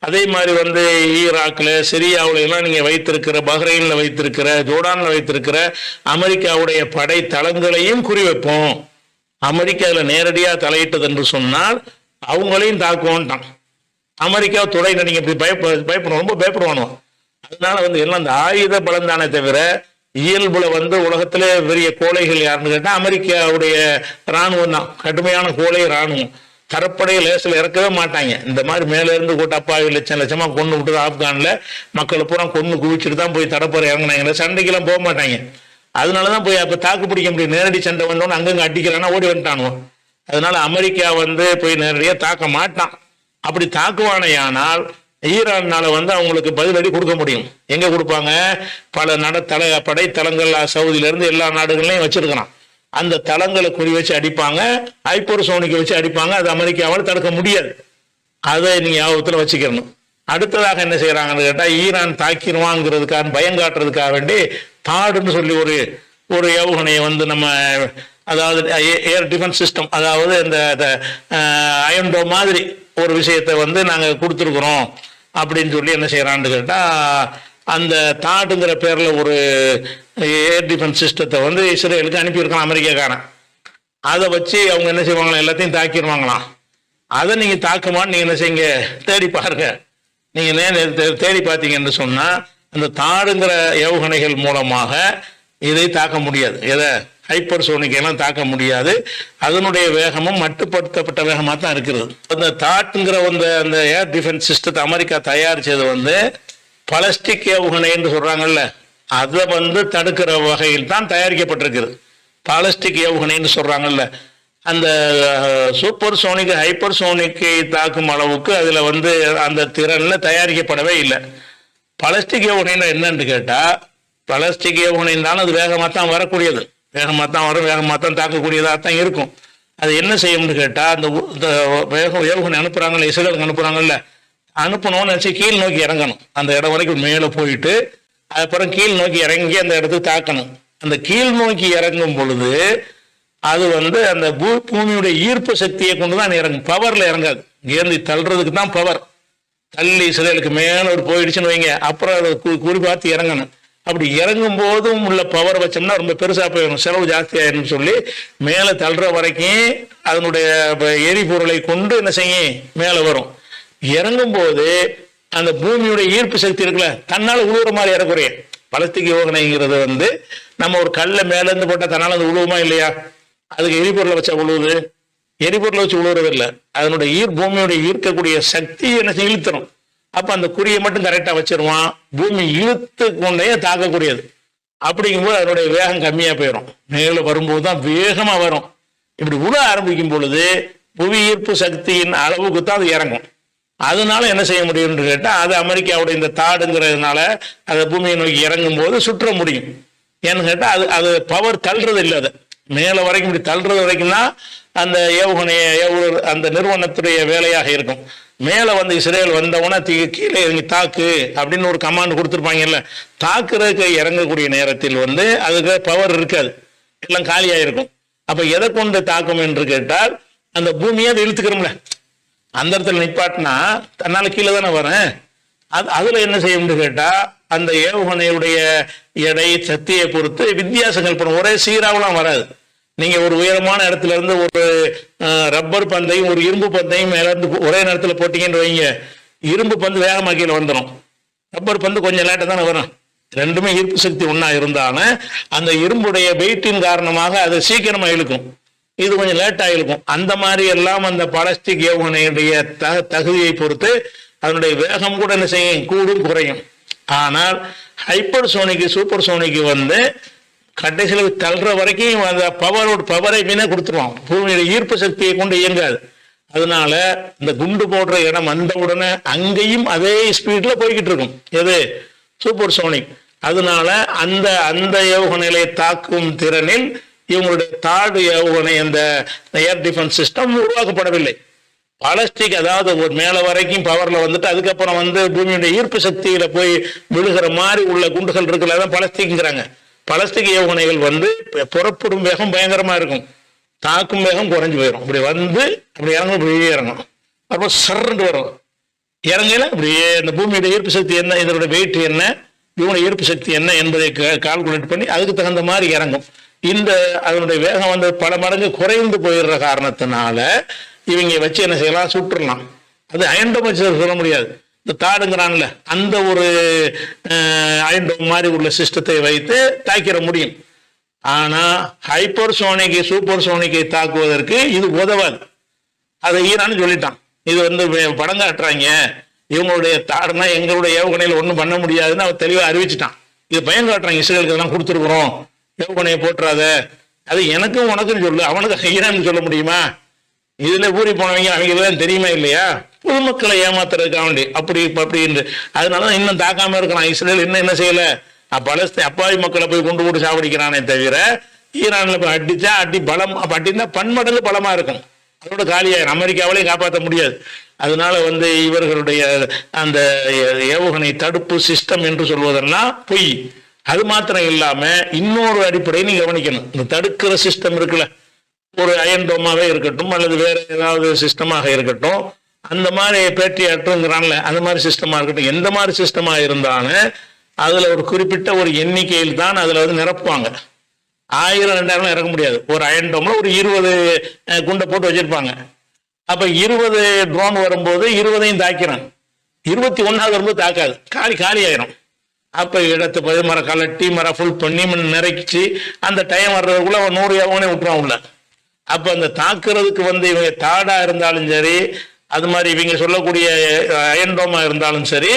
அதே மாதிரி ஈராக்கில் சிரியாவில் எல்லாம் நீங்கள் வைத்திருக்கிற, பஹ்ரைனில் வைத்திருக்கிற, ஜோர்டானில் வைத்திருக்கிற அமெரிக்காவுடைய படை தளங்களையும் குறிவைப்போம். அமெரிக்கா அதில் நேரடியாக தலையிட்டது என்று சொன்னால் அவங்களையும் தாக்குவோன்ட்டான். அமெரிக்கா துணை நீங்கள் இப்படி பயப்படணும், ரொம்ப பயப்படுவானோ. அதனால எல்லாம் அந்த ஆயுத பலம் தானே தவிர இயல்புல உலகத்திலே பெரிய கோழைகள் யாருன்னு கேட்டால் அமெரிக்காவுடைய இராணுவம் தான். கடுமையான கோழை இராணுவம். தரப்படைய லேசில் இறக்கவே மாட்டாங்க. இந்த மாதிரி மேலே இருந்து கூட்ட அப்பாவி லட்சம் லட்சமாக கொண்டு விட்டு ஆப்கானில் மக்களை பூரா கொண்டு குவிச்சுட்டு தான் போய் தடப்பறை இறங்கினாங்க. சண்டைக்கெல்லாம் போக மாட்டாங்க. அதனாலதான் போய் அப்போ தாக்கு பிடிக்க முடியும். நேரடி சண்டை வந்தோன்னு அங்கங்க அடிக்கிறான்னா ஓடி வந்துட்டானுவோம். அதனால அமெரிக்கா போய் நேரடியாக தாக்க மாட்டான். அப்படி தாக்குவானையானால் ஈரான்னால அவங்களுக்கு பதிலடி கொடுக்க முடியும். எங்க கொடுப்பாங்க? பல படை தளங்கள் சவுதியில இருந்து எல்லா நாடுகள்லையும் வச்சிருக்கிறான். அந்த தளங்களை குறி வச்சு அடிப்பாங்க, ஹைப்பர்சோனிக்கை வச்சு அடிப்பாங்க. அது அமெரிக்காவால் தடுக்க முடியாது. அதை நீங்க ஞாபகத்தில் வச்சுக்கணும். அடுத்ததாக என்ன செய்யறாங்கன்னு கேட்டா, ஈரான் தாக்கிடுவாங்கிறதுக்காக பயங்காட்டுறதுக்காக வேண்டி தாடுன்னு சொல்லி ஒரு ஏவுகணையை நம்ம அதாவது ஏர் டிஃபென்ஸ் சிஸ்டம், அதாவது இந்த அயன்டோ மாதிரி ஒரு விஷயத்தை நாங்கள் கொடுத்துருக்குறோம் அப்படின்னு சொல்லி என்ன செய்யறான்னு கேட்டா, அந்த தாடுங்கிற பேர்ல ஒரு ஏர் டிஃபென்ஸ் சிஸ்டத்தை இஸ்ரேலுக்கு அனுப்பியிருக்கான் அமெரிக்காக்காரன். அதை வச்சு அவங்க என்ன செய்வாங்களாம், எல்லாத்தையும் தாக்கிடுவாங்களாம். அதை நீங்க தாக்குமான்னு நீங்க என்ன செய்யுங்க, தேடி பாருங்க. நீங்க தேடி பார்த்தீங்கன்னு சொன்னா அந்த தாடுங்கிற ஏவுகணைகள் மூலமாக இதை தாக்க முடியாது. எதை? ஹைப்பர்சோனிக் எல்லாம் தாக்க முடியாது. அதனுடைய வேகமும் மட்டுப்படுத்தப்பட்ட வேகமாக தான் இருக்கிறது. அந்த தாட்டுங்கிற அந்த ஏர் டிஃபென்ஸ் சிஸ்டத்தை அமெரிக்கா தயாரிச்சது பலஸ்டிக் ஏவுகணை என்று சொல்றாங்கல்ல, அதை தடுக்கிற வகையில் தான் தயாரிக்கப்பட்டிருக்கிறது. பாலஸ்டிக் ஏவுகணைன்னு சொல்றாங்கல்ல, அந்த சூப்பர் சோனிக் ஹைப்பர் சோனிக்கை தாக்கும் அளவுக்கு அதுல அந்த திறன்ல தயாரிக்கப்படவே இல்லை. பிளாஸ்டிக் ஏவுகணைன்னா என்னன்னு கேட்டா, பிளாஸ்டிக் ஏவுகணைனாலும் அது வேகமாக தான் வரக்கூடியது, வேகமாக தான் வரும், வேகமாக தான் தாக்கக்கூடியதாக தான் இருக்கும். அது என்ன செய்யும்னு கேட்டால், அந்த ஏவுகணை அனுப்புகிறாங்கல்ல, இஸ்ரேலுக்கு அனுப்புகிறாங்கல்ல, அனுப்பணும்னு நினச்சி கீழ் நோக்கி இறங்கணும். அந்த இடம் வரைக்கும் மேலே போயிட்டு அதுக்கப்புறம் கீழ் நோக்கி இறங்கி அந்த இடத்துக்கு தாக்கணும். அந்த கீழ் நோக்கி இறங்கும் பொழுது அது அந்த பூமியுடைய ஈர்ப்பு சக்தியை கொண்டு தான் இறங்கும், பவரில் இறங்காது. ஏந்தி தள்ளுறதுக்கு தான் பவர். தள்ளி இஸ்ரேலுக்கு மேலே ஒரு போயிடுச்சுன்னு வைங்க, அப்புறம் அதை குறி பார்த்து இறங்கணும். அப்படி இறங்கும் போதும் உள்ள பவர் வச்சோம்னா ரொம்ப பெருசாக போயிடும், செலவு ஜாஸ்தியாயிருன்னு சொல்லி மேலே தள்ளுற வரைக்கும் அதனுடைய எரிபொருளை கொண்டு என்ன செய்யும், மேலே வரும். இறங்கும் போது அந்த பூமியுடைய ஈர்ப்பு சக்தி இருக்குல்ல, தன்னால் உழுவுற மாதிரி இறக்குறைய. பலஸ்டிக் யோகனைங்கிறது நம்ம ஒரு கல்லை மேலேருந்து போட்டால் தன்னால் அது உழுவுமா இல்லையா? அதுக்கு எரிபொருளை வச்சா உழுவுது, எரிபொருளை வச்சு உழுவுறது இல்லை. அதனுடைய பூமியுடைய ஈர்க்கக்கூடிய சக்தி என்ன செய்ய இழுத்துரும். அப்ப அந்த குறியை மட்டும் கரெக்டா வச்சிருவான், பூமி இழுத்து கொண்டே தாக்கக்கூடியது. அப்படிங்கும்போது அதனுடைய வேகம் கம்மியா போயிடும், மேல வரும்போது தான் வேகமா வரும். இப்படி உழ ஆரம்பிக்கும் பொழுது புவி ஈர்ப்பு சக்தியின் அளவுக்கு தான் அது இறங்கும். அதனால என்ன செய்ய முடியும்னு கேட்டா, அது அமெரிக்காவுடைய இந்த தாடுங்கிறதுனால அதை பூமியை நோக்கி இறங்கும் போது சுற்ற முடியும். ஏன்னு கேட்டா அது பவர் தள்ளுறது இல்லை, அது மேல வரைக்கும் இப்படி தள்ளுறது வரைக்கும் தான் அந்த ஏவுகணைய அந்த நிறுவனத்துடைய வேலையாக இருக்கும். மேலே இஸ்ரேல் வந்தவொன்னே கீழே இறங்கி தாக்கு அப்படின்னு ஒரு கமாண்ட் கொடுத்துருப்பாங்கல்ல, தாக்குறதுக்கு இறங்கக்கூடிய நேரத்தில் அதுக்கு பவர் இருக்காது, எல்லாம் காலியாக இருக்கும். அப்போ எதை கொண்டு தாக்கும் என்று கேட்டால், அந்த பூமியை அதை இழுத்துக்கிறோம்ல, அந்த இடத்துல நிப்பாட்டினா தன்னால் கீழே தானே வரேன். அதில் என்ன செய்யும்னு கேட்டால், அந்த ஏவுகணையுடைய எடை சக்தியை பொறுத்து வித்தியாசங்கள் படும், ஒரே சீராவெல்லாம் வராது. நீங்க ஒரு உயரமான இடத்துல இருந்து ஒரு ரப்பர் பந்தையும் ஒரு இரும்பு பந்தையும் மேல இருந்து ஒரே நேரத்தில் போட்டீங்கன்னு வைங்க, இரும்பு பந்து வேகமாக கீழே வந்துடும், ரப்பர் பந்து கொஞ்சம் லேட்டாக தானே வரும். ரெண்டுமே ஈர்ப்பு சக்தி ஒன்றா இருந்தாலும் அந்த இரும்புடைய வெயிட்டின் காரணமாக அது சீக்கிரமாக இழுக்கும், இது கொஞ்சம் லேட்டாக இழுக்கும். அந்த மாதிரி எல்லாம் அந்த பிளாஸ்டிக் ஏவுகணையுடைய தகுதியை பொறுத்து அதனுடைய வேகம் கூட என்ன செய்யும், கூடும் குறையும். ஆனால் ஹைப்பர் சோனிக்கு சூப்பர் சோனிக்கு கடைசியில் தள்ளுற வரைக்கும் அந்த பவரை மீனே கொடுத்துருவான். பூமியோட ஈர்ப்பு சக்தியை கொண்டு இயங்காது. அதனால இந்த குண்டு போடுற இடம் வந்த உடனே அங்கேயும் அதே ஸ்பீட்ல போய்கிட்டு இருக்கும். எது? Super sonic. அதனால அந்த அந்த ஏவுகணைகளை தாக்கும் திறனில் இவங்களுடைய தாடு ஏவுகணை அந்த ஏர் டிஃபென்ஸ் சிஸ்டம் உருவாக்கப்படவில்லை. பாலஸ்டிக், அதாவது ஒரு மேல வரைக்கும் பவர்ல வந்துட்டு அதுக்கப்புறம் பூமியுடைய ஈர்ப்பு சக்தியில போய் விழுகிற மாதிரி உள்ள குண்டுகள் இருக்குல்ல, அதான் பாலஸ்டிக்ங்கிறாங்க. பாலஸ்டிக் ஏவுகணைகள் புறப்படும் வேகம் பயங்கரமா இருக்கும், தாக்கும் வேகம் குறைஞ்சு போயிடும். இப்படி அப்படி இறங்கும், இப்படியே இறங்கும், அப்புறம் சர்ன்னு வரும். இறங்கல அப்படியே அந்த பூமியோட ஈர்ப்பு சக்தி என்ன, இதோட வெயிட் என்ன, இவனோட ஈர்ப்பு சக்தி என்ன என்பதை கால்குலேட் பண்ணி அதுக்கு தகுந்த மாதிரி இறங்கும். அதனுடைய வேகம் பல மடங்கு குறைந்து போயிடுற காரணத்தினால இவங்க வச்சு என்ன செய்யலாம், சுட்டுடலாம். அது அயன்டோம் வச்சு சொல்ல முடியாது. இந்த தாடுங்கிறான்ல அந்த ஒரு அயன்டோம் மாதிரி உள்ள சிஸ்டத்தை வைத்து தாக்கிட முடியும். ஆனா ஹைப்பர் சோனிக்கை சூப்பர் சோனிக்கை தாக்குவதற்கு இது உதவாது. அதை ஈரான் சொல்லிட்டான். இது படம் காட்டுறாங்க, இவங்களுடைய தாடுனா எங்களுடைய ஏவுகணையில் ஒன்றும் பண்ண முடியாதுன்னு அவர் தெளிவாக அறிவிச்சிட்டான். இது பயம் காட்டுறாங்க, இஸ்ரேலுக்கு இதெல்லாம் கொடுத்துருக்குறோம், ஏவுகணையை போட்டுறாத. அது எனக்கும் உனக்கும் சொல்லு, அவனுக்கு ஈரான் சொல்ல முடியுமா? இதுல ஊறி போனவங்க அவங்களுக்கு தெரியுமா இல்லையா? பொதுமக்களை ஏமாத்துறதுக்காக வேண்டி அப்படி என்று அதனாலதான் இன்னும் தாக்காம இருக்கிறான். இஸ்ரேல் என்ன செய்யல, பலஸ்தீன் அப்பாவி மக்களை போய் கொண்டு போட்டு சாவடிக்கிறானே தவிர ஈரான்ல போய் அடிச்சா பலம் அடினா பன்மடங்கு பலமா இருக்கும். அதோட காலியாயிரும், அமெரிக்காவிலையும் காப்பாற்ற முடியாது. அதனால இவர்களுடைய அந்த ஏவுகணை தடுப்பு சிஸ்டம் என்று சொல்வதெல்லாம் பொய். அது மாத்திரம் இல்லாம இன்னொரு அடிப்படையை நீ கவனிக்கணும். இந்த தடுக்கிற சிஸ்டம் இருக்குல்ல, ஒரு அயன்டோமாவே இருக்கட்டும் அல்லது வேற ஏதாவது சிஸ்டமாக இருக்கட்டும், அந்த மாதிரி பேட்ரியாட்டுங்கிறான்ல அந்த மாதிரி சிஸ்டமா இருக்கட்டும், எந்த மாதிரி சிஸ்டமா இருந்தாலும் அதுல ஒரு குறிப்பிட்ட ஒரு எண்ணிக்கையில் தான் அதுல நிரப்புவாங்க. 1000 2000 இறக்க முடியாது. ஒரு அயன்டோம்ல ஒரு 20 குண்டை போட்டு வச்சிருப்பாங்க. அப்ப 20 ட்ரோன் வரும்போது 20ஐயும் தாக்கிறான், 21வது வரும்போது தாக்காது, காலி ஆயிரும். அப்ப இடத்து மர கலட்டி ஃபுல் பண்ணி நிறைச்சி அந்த டைம் வர்றதுக்குள்ள 100 ஏவுகணை விட்டுருவான் உள்ள. அப்ப அந்த தாக்குறதுக்கு இவங்க தாடா இருந்தாலும் சரி, அது மாதிரி இவங்க சொல்லக்கூடிய அயன்டோமா இருந்தாலும் சரி,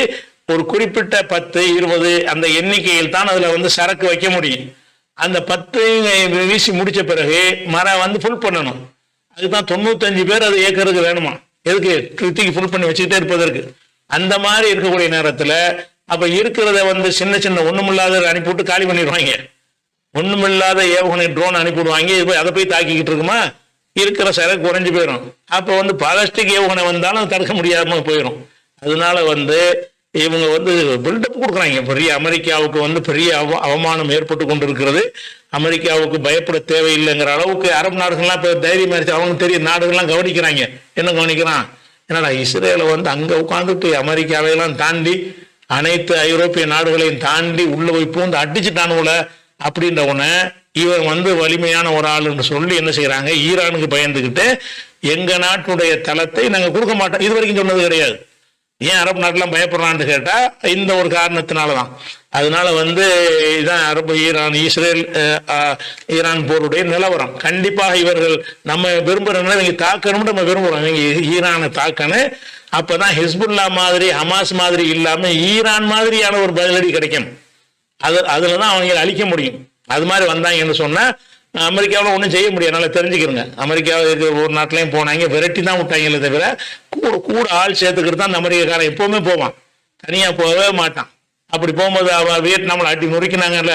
ஒரு குறிப்பிட்ட 10 20 அந்த எண்ணிக்கையில் தான் அதுல சரக்கு வைக்க முடியும். அந்த 10 வீசி முடிச்ச பிறகு மரம் ஃபுல் பண்ணணும். அதுதான் 95 பேர் அது ஏக்கருக்கு வேணுமா? எதுக்கு? தூக்கி ஃபுல் பண்ணி வச்சுக்கிட்டே இருப்பதற்கு. அந்த மாதிரி இருக்கக்கூடிய நேரத்துல அப்ப இருக்கிறத சின்ன சின்ன ஒண்ணுமில்லாத அனுப்பிவிட்டு காலி பண்ணிடுவாங்க. ஒண்ணுமில்லாத ஏவுகணை ட்ரோன் அனுப்பிவிடுவாங்க. அதை போய் தாக்கிக்கிட்டு இருக்குமா, இருக்கிற சரக்கு குறைஞ்சு போயிடும். அப்ப பாலஸ்டிக் ஏவுகணை வந்தாலும் தடுக்க முடியாம போயிடும். அதனால இவங்க பில்டப் கொடுக்குறாங்க. பெரிய அமெரிக்காவுக்கு பெரிய அவமானம் ஏற்பட்டு கொண்டு இருக்கிறது. அமெரிக்காவுக்கு பயப்பட தேவையில்லைங்கிற அளவுக்கு அரபு நாடுகள்லாம் இப்ப தைரியம் ஆயிடுச்சு. அவங்க தெரிய நாடுகள்லாம் கவனிக்கிறாங்க. என்ன கவனிக்கிறான்? என்னடா இஸ்ரேலை அங்க உட்காந்துட்டு அமெரிக்காவையெல்லாம் தாண்டி அனைத்து ஐரோப்பிய நாடுகளையும் தாண்டி உள்ள போய் பூந்து அடிச்சுட்டானுல அப்படின்ற உடனே இவன் வலிமையான ஒரு ஆள் என்று சொல்லி என்ன செய்யறாங்க, ஈரானுக்கு பயந்துகிட்டு எங்க நாட்டுடைய தளத்தை நாங்க கொடுக்க மாட்டோம். இது வரைக்கும் சொன்னது கிடையாது. ஏன் அரபு நாட்டெல்லாம் பயப்படுறான்னு கேட்டா இந்த ஒரு காரணத்தினாலதான். அதனால இதான் அரபு இஸ்ரேல் ஈரான் போருடைய நிலவரம். கண்டிப்பாக இவர்கள் நம்ம விரும்புறோம்னா இவங்க தாக்கணும்னு நம்ம விரும்புறோம். இவங்க ஈரானை தாக்கணும். அப்பதான் ஹிஸ்புல்லா மாதிரி ஹமாஸ் மாதிரி இல்லாம ஈரான் மாதிரியான ஒரு பதிலடி கிடைக்கும். அதுலதான் அவங்களை அழிக்க முடியும். அது மாதிரி வந்தாங்கன்னு சொன்னா அமெரிக்காவில் ஒன்றும் செய்ய முடியாது. நல்லா தெரிஞ்சுக்கிறங்க. அமெரிக்காவுக்கு ஒரு நாட்டிலையும் போனாங்க, விரட்டி தான் விட்டாங்களே தவிர கூட ஆள் சேர்த்துக்கிட்டு தான் அந்த அமெரிக்காக்காரன் எப்பவுமே போவான், தனியா போகவே மாட்டான். அப்படி போகும்போது வியட்நாமில் அடி நுறுக்கினாங்கல்ல,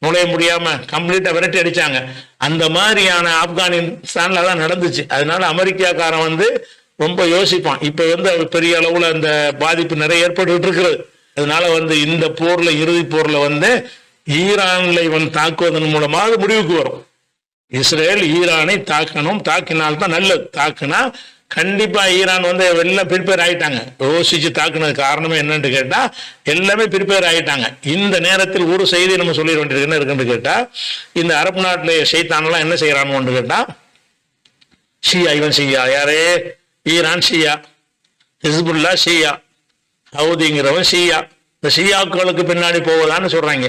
நுழைய முடியாம கம்ப்ளீட்டா விரட்டி அடிச்சாங்க. அந்த மாதிரியான ஆப்கானிஸ்தான்ல தான் நடந்துச்சு. அதனால அமெரிக்காக்காரன் ரொம்ப யோசிப்பான். இப்ப பெரிய அளவுல அந்த பாதிப்பு நிறைய ஏற்பட்டு இருக்கிறது. அதனால இந்த போர்ல இறுதி போர்ல ஈரான்ல தாக்குவதன் மூலமாக முடிவுக்கு வரும். இஸ்ரேல் ஈரானை தாக்கணும், தாக்கினால்தான் நல்லது. தாக்குனா கண்டிப்பா ஈரான் எல்லாம் ப்ரிப்பேர் ஆயிட்டாங்க. யோசிச்சு தாக்குனது காரணமே என்னன்னு கேட்டா எல்லாமே ப்ரிப்பேர் ஆயிட்டாங்க. இந்த நேரத்தில் ஒரு செய்தி நம்ம சொல்லிட வேண்டியது என்ன இருக்குன்னு கேட்டா, இந்த அரபு நாட்டுல ஷைத்தானெல்லாம் என்ன செய்யறான்னு கேட்டா, ஷியா, இவன் ஷியா யாரே, ஈரான் ஷியா, ஹிஸ்புல்லா ஷியா, ஹவுதிங்கிறவன் ஷியா. இந்த ஷியாக்களுக்கு பின்னாடி போவதான்னு சொல்றாங்க.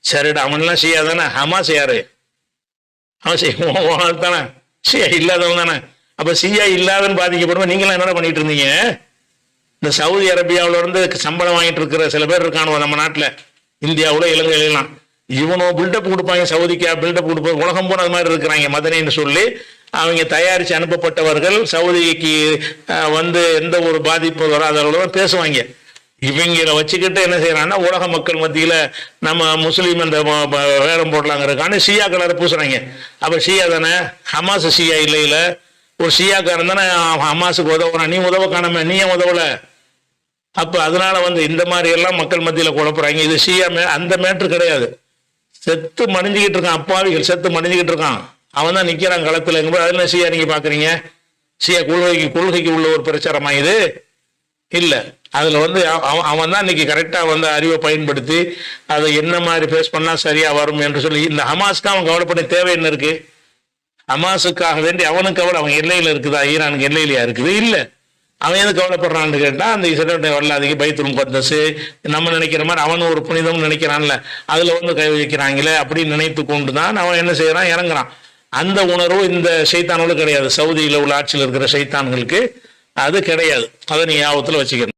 சரிடா, அவன்லாம் ஷியா தானே. ஹமாஸ் யாரு? அவன் தானே, ஷியா இல்லாதவன் தானே. அப்ப ஷியா இல்லாதன்னு பாதிக்கப்படுவோம். நீங்களாம் என்ன பண்ணிட்டு இருந்தீங்க? இந்த சவுதி அரேபியாவில சம்பளம் வாங்கிட்டு இருக்கிற சில பேர் இருக்கானுவோ நம்ம நாட்டுல, இந்தியாவுல, இலங்கையிலாம் இவனோ பில்டப் கொடுப்பாங்க, சவுதிக்கா பில்டப் கொடுப்பாங்க, உலகம் போன அது மாதிரி இருக்கிறாங்க மதனின்னு சொல்லி அவங்க தயாரித்து அனுப்பப்பட்டவர்கள் சவுதிக்கு வந்து எந்த ஒரு பாதிப்பு வராத அளவுல பேசுவாங்க. இவங்களை வச்சுக்கிட்டு என்ன செய்யறாங்கன்னா உலக மக்கள் மத்தியில நம்ம முஸ்லீம் என்ற வேடம் போடலாங்கிறதுக்கான ஷியா கலரை பூசுறாங்க. அப்ப ஷியா தானே, ஹமாஸ் ஷியா இல்லையில ஒரு ஷியாக்காரன் தானே ஹமாஸுக்கு உதவுறான், நீ உதவ காணாம நீ ஏன் உதவல? அப்ப அதனால வந்து இந்த மாதிரி எல்லாம் மக்கள் மத்தியில குழப்புறாங்க. இது ஷியா அந்த மேட்ரு கிடையாது. செத்து மடிஞ்சுக்கிட்டு இருக்கான், அப்பாவிகள் செத்து மடிஞ்சுக்கிட்டு இருக்கான், அவன் தான் நிக்கிறான் களத்துல. அதுல ஷியா நீங்க பாக்குறீங்க? ஷியா கொள்கைக்கு உள்ள ஒரு பிரச்சாரமா இது இல்ல. அதுல வந்து அவன் தான் இன்னைக்கு கரெக்டா வந்து அறிவை பயன்படுத்தி அதை என்ன மாதிரி ஃபேஸ் பண்ணா சரியா வரும் என்று சொல்லி இந்த ஹமாஸ்க்கு அவன் கவலைப்பட தேவை என்ன இருக்கு? ஹமாஸுக்காக வேண்டி அவனுக்கு அவன் எல்லையில இருக்குதா? ஈரானுக்கு எல்லையிலயா இருக்குது? இல்ல. அவன் எது கவலைப்படுறான்னு கேட்டா அந்த இஸ்ரேலுடைய வரலாதிக்கு பைத்துல் முகத்தஸ் நம்ம நினைக்கிற மாதிரி அவன் ஒரு புனிதம் நினைக்கிறான்ல, அதுல வந்து கை வைக்கிறாங்களே அப்படின்னு நினைத்து கொண்டுதான் அவன் என்ன செய்யறான், இறங்குறான். அந்த உணர்வு இந்த சைத்தானோடு கிடையாது. சவுதியில உள்ள ஆட்சியில் இருக்கிற சைத்தான்களுக்கு அது கிடையாது. அதை நீ ஞாபகத்துல வச்சுக்கணும்.